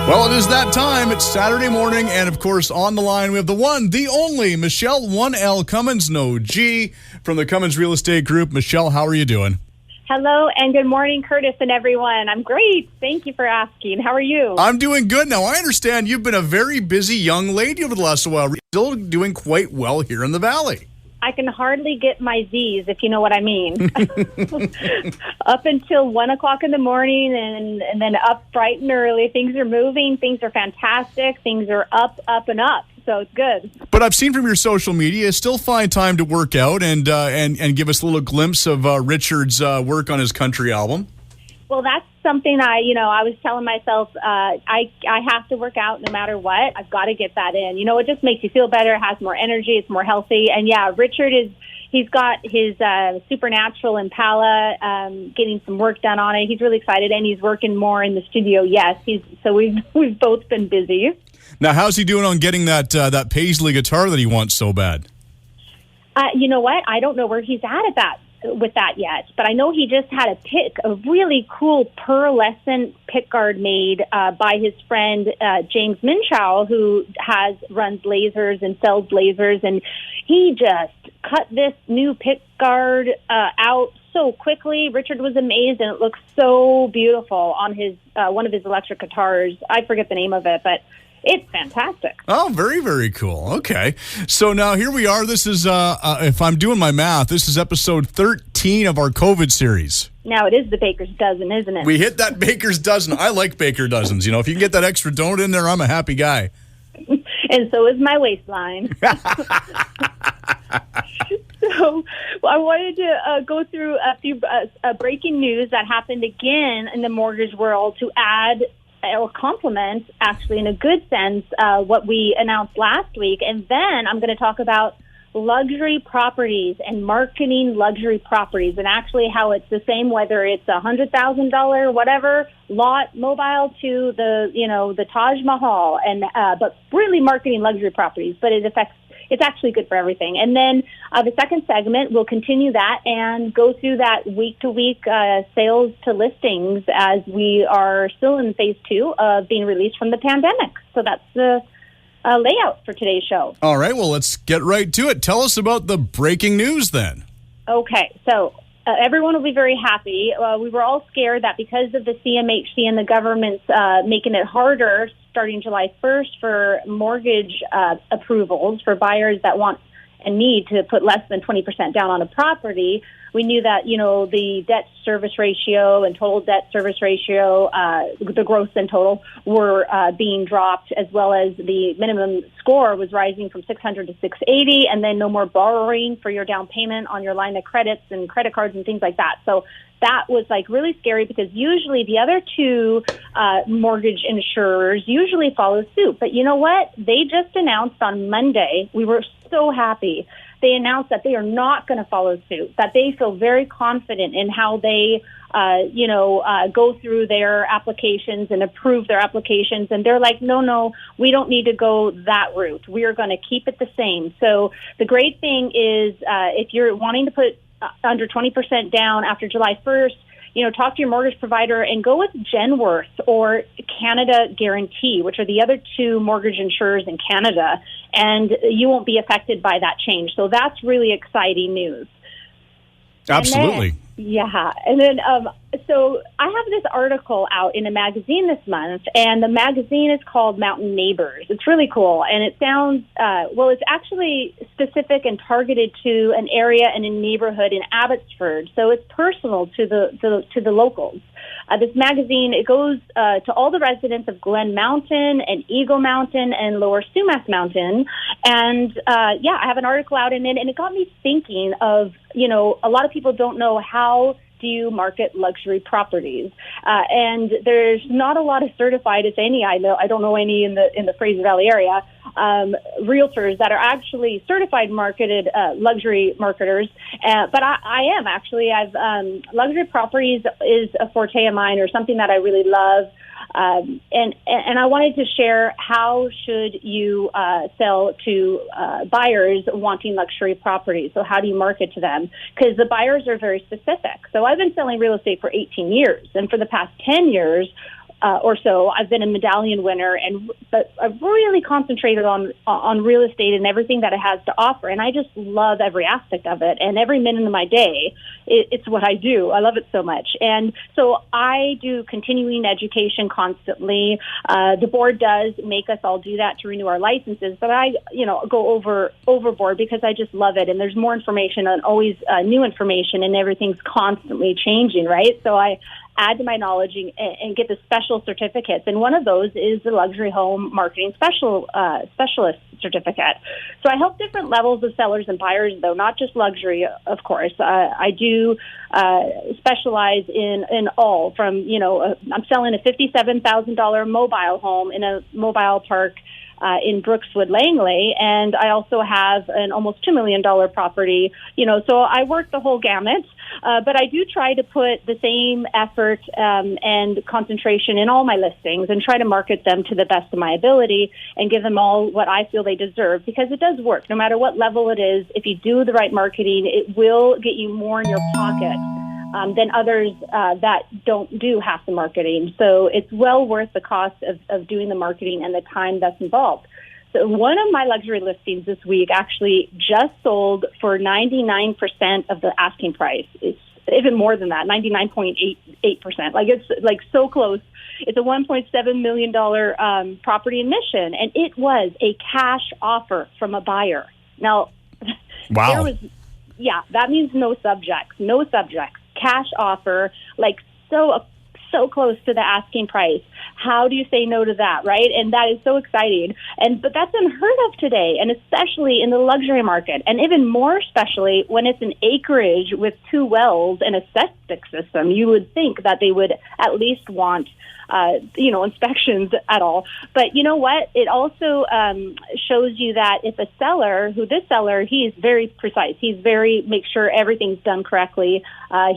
Well, it is that time. It's Saturday morning, and of course, on the line, we have the one, the only, Michele, 1L Cummins, no G, from the Cummins Real Estate Group. Michele, how are you doing? Hello, and good morning, Curtis and everyone. I'm great. Thank you for asking. How are you? I'm doing good. Now, I understand you've been a very busy young lady over the last while. You're still doing quite well here in the Valley. I can hardly get my Z's, if you know what I mean. Up until 1 o'clock in the morning and then up bright and early. Things are moving. Things are fantastic. Things are up, and up. So it's good. But I've seen from your social media, you still find time to work out and give us a little glimpse of Richard's work on his country album. Well, that's something I was telling myself, I have to work out no matter what. I've got to get that in. It just makes you feel better. It has more energy. It's more healthy. And yeah, Richard he's got his Supernatural Impala, getting some work done on it. He's really excited, and he's working more in the studio. Yes, so we've both been busy. Now, how's he doing on getting that Paisley guitar that he wants so bad? You know what? I don't know where he's at with that yet, but I know he just had a really cool pearlescent pickguard made by his friend James Minchow, who runs lasers and sells lasers, and he just cut this new pickguard out so quickly. Richard was amazed, and it looks so beautiful on his one of his electric guitars. I forget the name of it, but it's fantastic. Oh, very, very cool. Okay. So now here we are. This is, if I'm doing my math, this is episode 13 of our COVID series. Now it is the baker's dozen, isn't it? We hit that baker's dozen. I like baker dozens. If you can get that extra donut in there, I'm a happy guy. And so is my waistline. So I wanted to go through a few breaking news that happened again in the mortgage world to add or complement, actually, in a good sense, what we announced last week. And then I'm going to talk about luxury properties and marketing luxury properties, and actually how it's the same whether it's $100,000 whatever lot mobile to the Taj Mahal, and but really marketing luxury properties. But it's actually good for everything. And then the second segment, we'll continue that and go through that week-to-week sales to listings as we are still in phase 2 of being released from the pandemic. So that's the layout for today's show. All right, well, let's get right to it. Tell us about the breaking news then. Okay, so everyone will be very happy. We were all scared that because of the CMHC and the government's making it harder starting July 1st for mortgage approvals for buyers that want and need to put less than 20% down on a property. We knew that, the debt service ratio and total debt service ratio, the gross and total, were being dropped, as well as the minimum score was rising from 600 to 680, and then no more borrowing for your down payment on your line of credits and credit cards and things like that. So that was really scary, because usually the other two mortgage insurers usually follow suit. But you know what? They just announced on Monday, we were so happy. They announced that they are not going to follow suit, that they feel very confident in how they, go through their applications and approve their applications. And they're like, no, we don't need to go that route. We are going to keep it the same. So the great thing is if you're wanting to put under 20% down after July 1st, talk to your mortgage provider and go with Genworth or Canada Guarantee, which are the other two mortgage insurers in Canada, and you won't be affected by that change. So that's really exciting news. Absolutely. And then so I have this article out in a magazine this month, and the magazine is called Mountain Neighbors. It's really cool, and it sounds, it's actually specific and targeted to an area and a neighborhood in Abbotsford, so it's personal to the locals. This magazine, it goes to all the residents of Glen Mountain and Eagle Mountain and Lower Sumas Mountain, and I have an article out in it, and it got me thinking of, a lot of people don't know how do you market luxury properties, and there's not a lot of certified, if any. I don't know any in the Fraser Valley area, realtors that are actually certified marketed luxury marketers. But I am actually. Luxury properties is a forte of mine, or something that I really love. And I wanted to share how should you sell to buyers wanting luxury properties. So how do you market to them? Because the buyers are very specific. So I've been selling real estate for 18 years, and for the past 10 years, or so. I've been a medallion winner, but I've really concentrated on real estate and everything that it has to offer. And I just love every aspect of it. And every minute of my day, it's what I do. I love it so much. And so I do continuing education constantly. The board does make us all do that to renew our licenses, but I, go overboard because I just love it. And there's more information and always new information, and everything's constantly changing, right? So I add to my knowledge and get the special certificates. And one of those is the Luxury Home Marketing Specialist Certificate. So I help different levels of sellers and buyers, though, not just luxury, of course. I do specialize in all from, I'm selling a $57,000 mobile home in a mobile park in Brookswood, Langley, and I also have an almost $2 million property, so I work the whole gamut, but I do try to put the same effort and concentration in all my listings and try to market them to the best of my ability and give them all what I feel they deserve, because it does work. No matter what level it is, if you do the right marketing, it will get you more in your pocket than others that don't do half the marketing. So it's well worth the cost of doing the marketing and the time that's involved. So one of my luxury listings this week actually just sold for 99% of the asking price. It's even more than that, 99.88%. Like, it's like so close. It's a $1.7 million property in Mission, and it was a cash offer from a buyer. Now, wow. That means no subjects. Cash offer, like so close to the asking price. How do you say no to that, right? And that is so exciting. But that's unheard of today, and especially in the luxury market, and even more especially when it's an acreage with 2 wells and a septic system. You would think that they would at least want inspections at all. But you know what? It also shows you that if this seller, he's very precise. He's make sure everything's done correctly.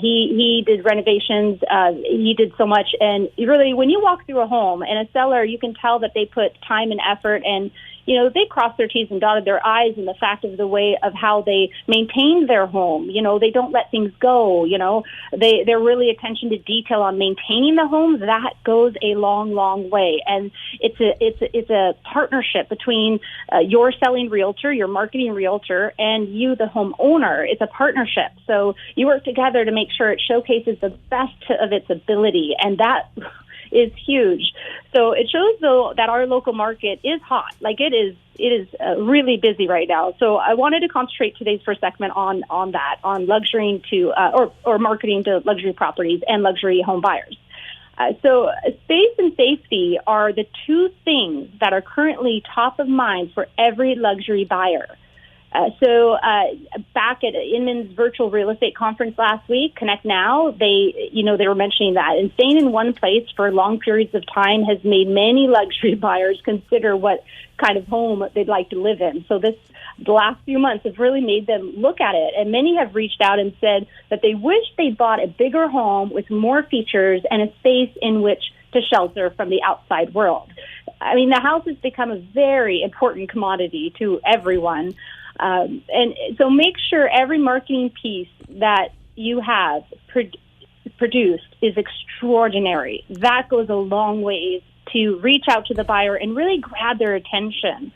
He did renovations. He did so much. And really, when you walk through a home and a seller, you can tell that they put time and effort, and they crossed their T's and dotted their I's in the fact of the way of how they maintained their home. They don't let things go. They're really attention to detail on maintaining the home. That goes a long, long way. And it's a partnership between your selling realtor, your marketing realtor, and you, the homeowner. It's a partnership. So you work together to make sure it showcases the best of its ability. And that is huge. So it shows, though, that our local market is hot. Like, it is really busy right now. So I wanted to concentrate today's first segment on luxury to or marketing to luxury properties and luxury home buyers. So space and safety are the 2 things that are currently top of mind for every luxury buyer. So back at Inman's virtual real estate conference last week, Connect Now, they were mentioning that. And staying in one place for long periods of time has made many luxury buyers consider what kind of home they'd like to live in. So the last few months have really made them look at it. And many have reached out and said that they wish they'd bought a bigger home with more features and a space in which to shelter from the outside world. I mean, the house has become a very important commodity to everyone. And so make sure every marketing piece that you have produced is extraordinary. That goes a long ways to reach out to the buyer and really grab their attention.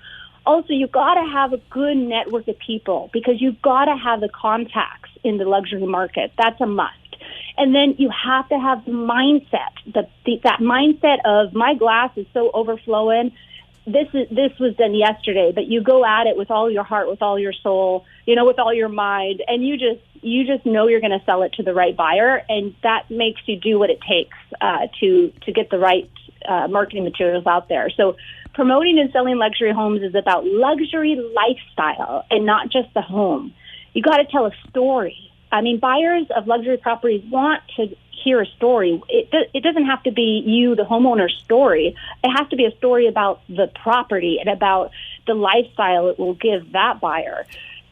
Also, you've got to have a good network of people, because you've got to have the contacts in the luxury market. That's a must. And then you have to have the mindset, that mindset of, my glass is so overflowing. This was done yesterday, but you go at it with all your heart, with all your soul, with all your mind, and you just know you're going to sell it to the right buyer, and that makes you do what it takes to get the right marketing materials out there. So promoting and selling luxury homes is about luxury lifestyle and not just the home. You got to tell a story. I mean, buyers of luxury properties want to hear a story. It doesn't have to be you, the homeowner's story. It has to be a story about the property and about the lifestyle it will give that buyer.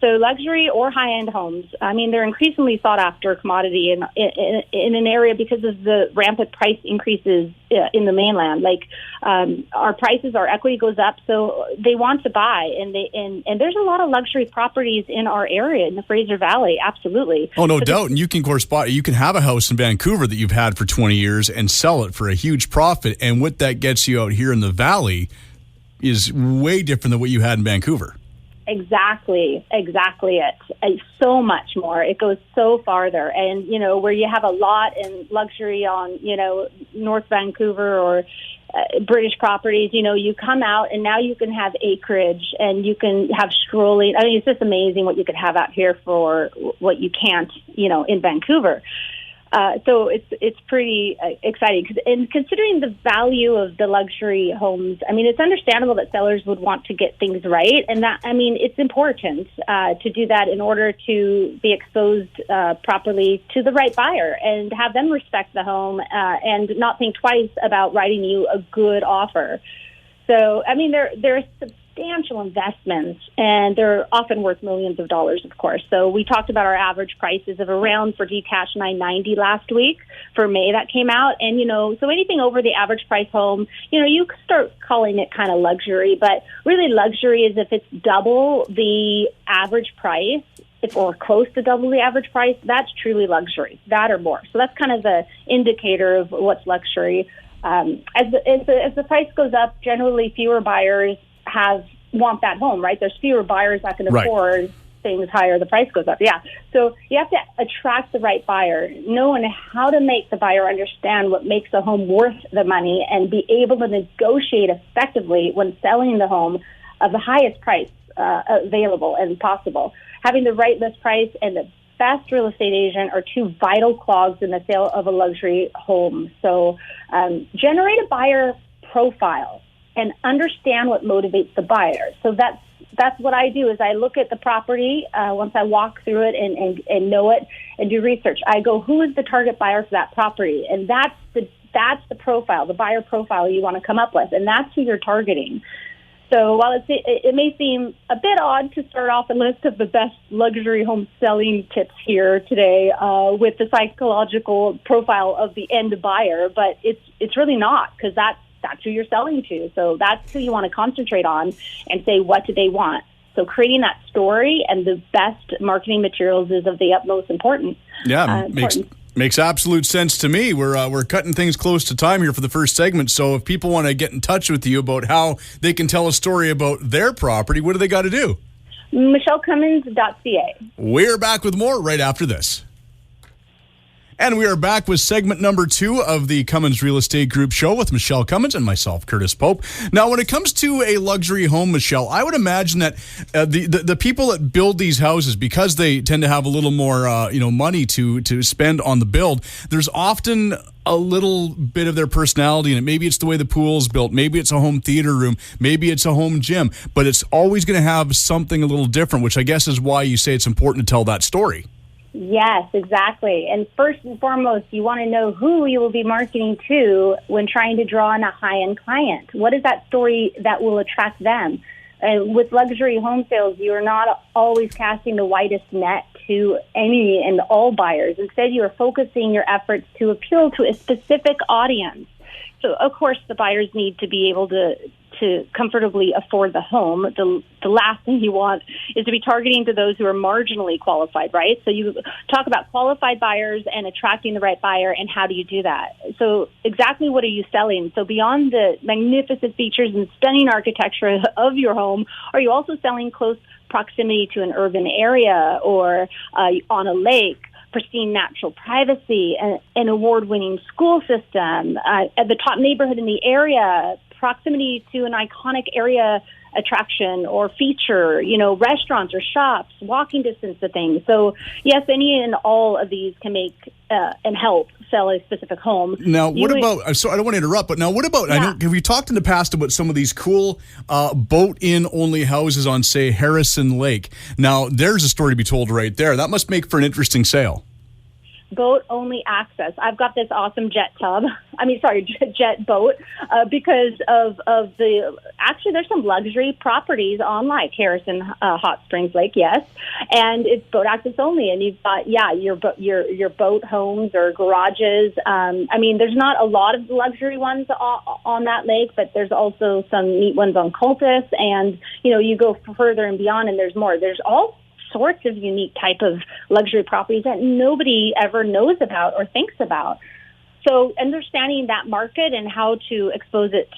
So luxury or high-end homes, I mean, they're increasingly sought-after commodity in an area because of the rampant price increases in the mainland. Like our prices, our equity goes up, so they want to buy, and there's a lot of luxury properties in our area in the Fraser Valley. Absolutely. Oh, no doubt. And you can you can have a house in Vancouver that you've had for 20 years and sell it for a huge profit, and what that gets you out here in the valley is way different than what you had in Vancouver. Exactly it. It's so much more. It goes so farther. And, where you have a lot in luxury on, North Vancouver or British properties, you come out and now you can have acreage and you can have strolling. I mean, it's just amazing what you could have out here for what you can't, in Vancouver. So it's pretty exciting. And considering the value of the luxury homes, I mean, it's understandable that sellers would want to get things right. And that, I mean, it's important to do that in order to be exposed properly to the right buyer and have them respect the home and not think twice about writing you a good offer. So, I mean, there's substantial investments, and they're often worth millions of dollars, of course. So we talked about our average prices of around for detached $990 last week for May that came out. And, so anything over the average price home, you start calling it kind of luxury, but really luxury is if it's double the average price, or close to double the average price, that's truly luxury, that or more. So that's kind of the indicator of what's luxury. As the price goes up, generally fewer buyers want that home, right? There's fewer buyers that can afford things higher, the price goes up. Yeah. So you have to attract the right buyer, knowing how to make the buyer understand what makes a home worth the money and be able to negotiate effectively when selling the home of the highest price available and possible. Having the right list price and the best real estate agent are two vital clogs in the sale of a luxury home. So generate a buyer profile and understand what motivates the buyer. So that's what I do is I look at the property once I walk through it and know it and do research. I go, who is the target buyer for that property? And that's the profile, the buyer profile you want to come up with, and that's who you're targeting. So while it may seem a bit odd to start off a list of the best luxury home selling tips here today with the psychological profile of the end buyer, but it's really not, because that's who you're selling to. So that's who you want to concentrate on and say, what do they want? So creating that story and the best marketing materials is of the utmost importance. Yeah, makes absolute sense to me. We're cutting things close to time here for the first segment. So if people want to get in touch with you about how they can tell a story about their property, what do they got to do? MichelleCummins.ca. We're back with more right after this. And we are back with segment number 2 of the Cummins Real Estate Group show with Michele Cummins and myself, Curtis Pope. Now, when it comes to a luxury home, Michele, I would imagine that the people that build these houses, because they tend to have a little more money to spend on the build, there's often a little bit of their personality in it. Maybe it's the way the pool's built. Maybe it's a home theater room. Maybe it's a home gym. But it's always going to have something a little different, which I guess is why you say it's important to tell that story. Yes, exactly. And first and foremost, you want to know who you will be marketing to when trying to draw in a high-end client. What is that story that will attract them? With luxury home sales, you are not always casting the widest net to any and all buyers. Instead, you are focusing your efforts to appeal to a specific audience. So, of course, the buyers need to be able to comfortably afford the home. The last thing you want is to be targeting to those who are marginally qualified, right? So you talk about qualified buyers and attracting the right buyer, and how do you do that? So exactly what are you selling? So beyond the magnificent features and stunning architecture of your home, are you also selling close proximity to an urban area or on a lake? Pristine natural privacy, an award-winning school system, at the top neighborhood in the area, proximity to an iconic area attraction or feature, restaurants or shops, walking distance to things. So, yes, any and all of these can make and help sell a specific home. Now, what about, so I don't want to interrupt, but now what about, I know, have we talked in the past about some of these cool boat-in only houses on, say, Harrison Lake? Now, there's a story to be told right there. That must make for an interesting sale. boat only access. I've got this awesome jet boat, because of actually there's some luxury properties on like Harrison Hot Springs Lake, yes, and it's boat access only, and you've got your boat homes or garages. There's not a lot of luxury ones on that lake, but there's also some neat ones on Cultus, and you go further and beyond, and there's more. There's all sorts of unique type of luxury properties that nobody ever knows about or thinks about. So understanding that market and how to expose it,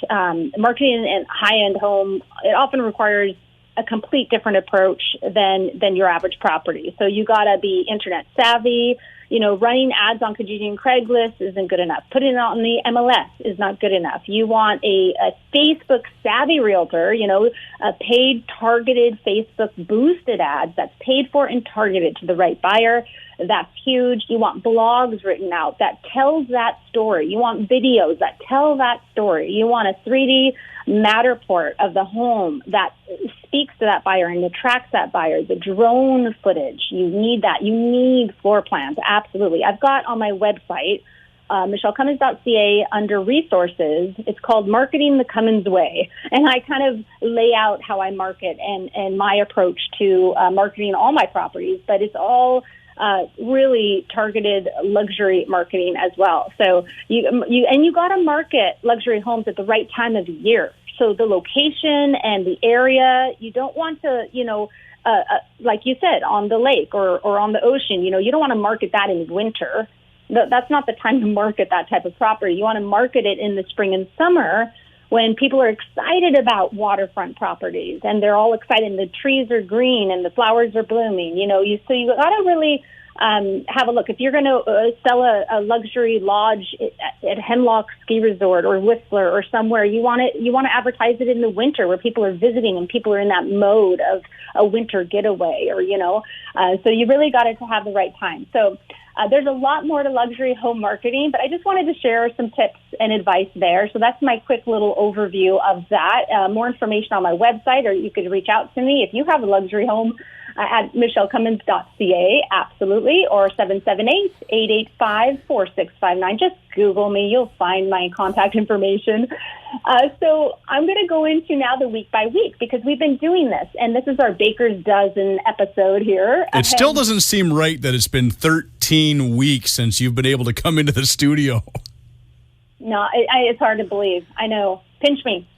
marketing a high-end home, it often requires a complete different approach than your average property. So you got to be internet savvy. Running ads on Kijiji and Craigslist isn't good enough. Putting it on the MLS is not good enough. You want a Facebook savvy realtor, a paid targeted Facebook boosted ads that's paid for and targeted to the right buyer. That's huge. You want blogs written out that tells that story. You want videos that tell that story. You want a 3D Matterport of the home that speaks to that buyer and attracts that buyer. The drone footage, you need that. You need floor plans, absolutely. I've got on my website, MichelleCummins.ca, under resources, it's called Marketing the Cummins Way. And I kind of lay out how I market and my approach to marketing all my properties, but it's all really targeted luxury marketing as well. So you got to market luxury homes at the right time of the year. So the location and the area, you don't want to, like you said, on the lake or on the ocean, you don't want to market that in winter. That's not the time to market that type of property. You want to market it in the spring and summer when people are excited about waterfront properties and they're all excited and the trees are green and the flowers are blooming. So you got to really have a look. If you're going to sell a luxury lodge at Hemlock Ski Resort or Whistler or somewhere, you want to advertise it in the winter where people are visiting and people are in that mode of a winter getaway, or so you really got to have the right time. So there's a lot more to luxury home marketing, but I just wanted to share some tips and advice there. So that's my quick little overview of that. More information on my website, or you could reach out to me if you have a luxury home at MichelleCummins.ca, absolutely, or 778-885-4659. Just Google me. You'll find my contact information. So I'm going to go into now the week by week, because we've been doing this, and this is our Baker's Dozen episode here. It still doesn't seem right that it's been 13 weeks since you've been able to come into the studio. No, it's hard to believe. I know. Pinch me.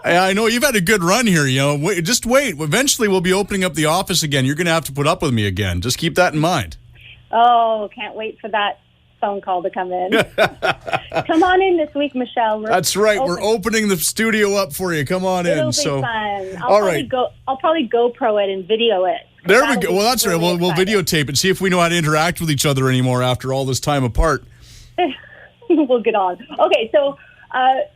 I know you've had a good run here. Just wait. Eventually, we'll be opening up the office again. You're going to have to put up with me again. Just keep that in mind. Oh, can't wait for that phone call to come in. Come on in this week, Michelle. That's right. We're opening the studio up for you. Come on in. It'll be fun. I'll probably GoPro it and video it. There we go. Well, that's really right. We'll videotape it. See if we know how to interact with each other anymore after all this time apart. We'll get on. Okay, so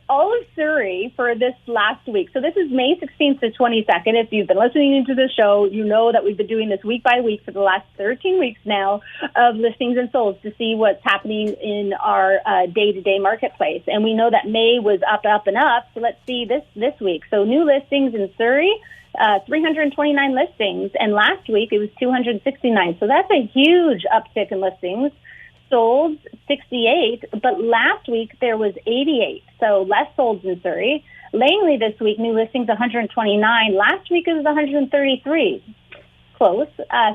all of Surrey for this last week. So this is May 16th to 22nd. If you've been listening to the show, you know that we've been doing this week by week for the last 13 weeks now of listings and solds to see what's happening in our day-to-day marketplace. And we know that May was up, and up. So let's see this week. So new listings in Surrey, 329 listings. And last week it was 269. So that's a huge uptick in listings. Sold 68, but last week there was 88, so less solds in Surrey. Langley this week, new listings 129. Last week it was 133. Close.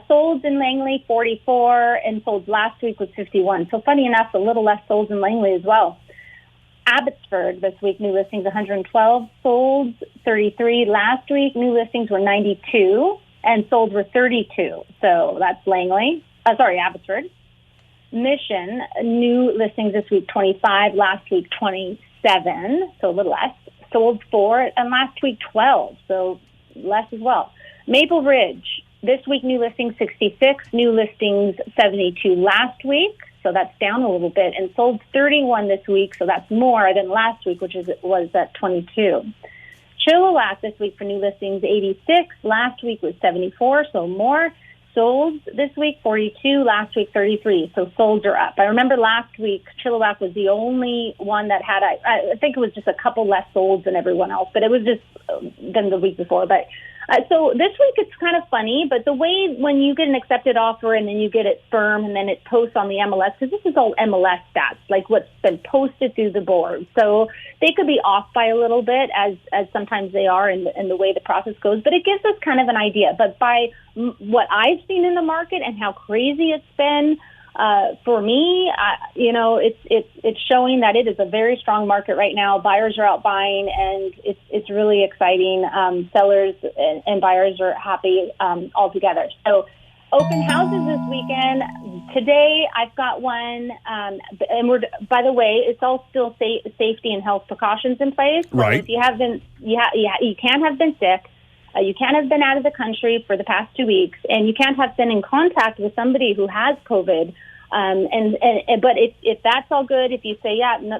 Solds in Langley 44, and solds last week was 51. So funny enough, a little less solds in Langley as well. Abbotsford this week, new listings 112, solds 33. Last week, new listings were 92, and solds were 32. So that's Abbotsford. Mission, new listings this week 25, last week 27, so a little less. Sold 4, and last week 12, so less as well. Maple Ridge, this week new listings 66, new listings 72 last week, so that's down a little bit, and sold 31 this week, so that's more than last week, which was at 22. Chilliwack this week for new listings 86, last week was 74, so more. Sold this week 42, last week 33. So solds are up. I remember last week Chilliwack was the only one that had, I think it was just a couple less solds than everyone else, but it was just than the week before. But So this week it's kind of funny, but the way when you get an accepted offer and then you get it firm and then it posts on the MLS, because this is all MLS stats, like what's been posted through the board. So they could be off by a little bit, as sometimes they are in the way the process goes, but it gives us kind of an idea. But by what I've seen in the market and how crazy it's been, for me, it's showing that it is a very strong market right now. Buyers are out buying, and it's really exciting. Sellers and buyers are happy all together. So open houses this weekend. Today, I've got one, and by the way, it's all still safety and health precautions in place. So right. if you have been, you can't have been sick. You can't have been out of the country for the past 2 weeks, and you can't have been in contact with somebody who has COVID. But if that's all good, if you say, no,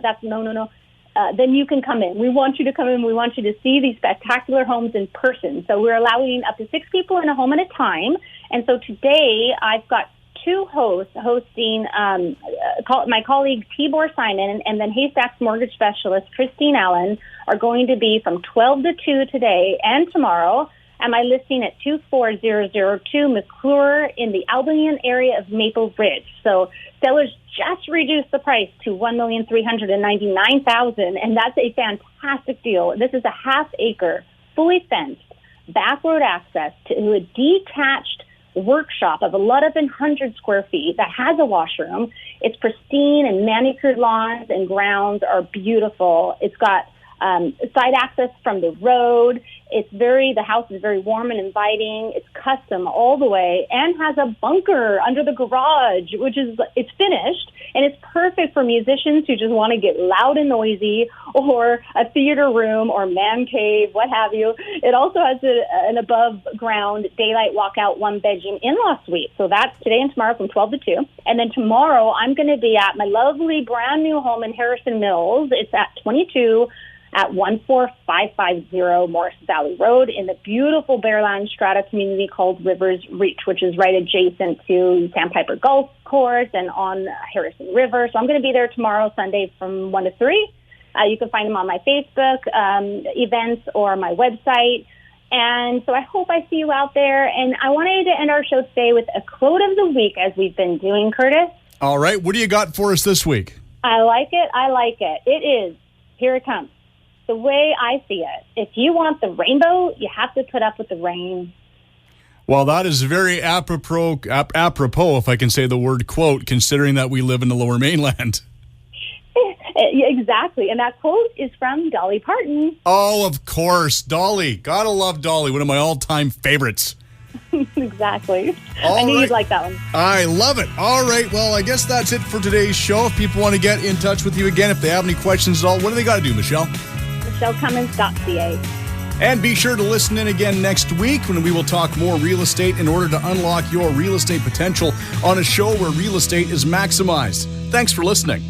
then you can come in. We want you to come in. We want you to see these spectacular homes in person. So we're allowing up to 6 people in a home at a time. And so today I've got 2 hosts hosting, my colleague Tibor Simon and then Haystack's mortgage specialist Christine Allen are going to be from 12 to 2 today and tomorrow at my listing at 24002 McClure in the Albanian area of Maple Ridge. So sellers just reduced the price to $1,399,000, and that's a fantastic deal. This is a half-acre, fully fenced, back road access to a detached workshop of 1,100 square feet that has a washroom. It's pristine, and manicured lawns and grounds are beautiful. It's got side access from the road. The house is very warm and inviting. It's custom all the way and has a bunker under the garage, it's finished, and it's perfect for musicians who just want to get loud and noisy, or a theater room or man cave, what have you. It also has an above ground daylight walkout 1-bedroom in-law suite. So that's today and tomorrow from 12 to 2. And then tomorrow I'm going to be at my lovely brand new home in Harrison Mills. It's at 22 at 14550 Morris Valley Road in the beautiful Bearland Strata community called Rivers Reach, which is right adjacent to Sandpiper Golf Course and on Harrison River. So I'm going to be there tomorrow, Sunday, from 1 to 3. You can find them on my Facebook events or my website. And so I hope I see you out there. And I wanted to end our show today with a quote of the week, as we've been doing, Curtis. All right. What do you got for us this week? I like it. It is. Here it comes. The way I see it, if you want the rainbow, you have to put up with the rain. Well, that is very apropos, if I can say the word quote, considering that we live in the Lower Mainland. Exactly. And that quote is from Dolly Parton. Oh, of course. Dolly. Gotta love Dolly. One of my all-time favorites. Exactly. I knew you'd like that one. I love it. All right. Well, I guess that's it for today's show. If people want to get in touch with you again, if they have any questions at all, what do they got to do, Michele? MichelleCummins.ca. And be sure to listen in again next week when we will talk more real estate in order to unlock your real estate potential on a show where real estate is maximized. Thanks for listening.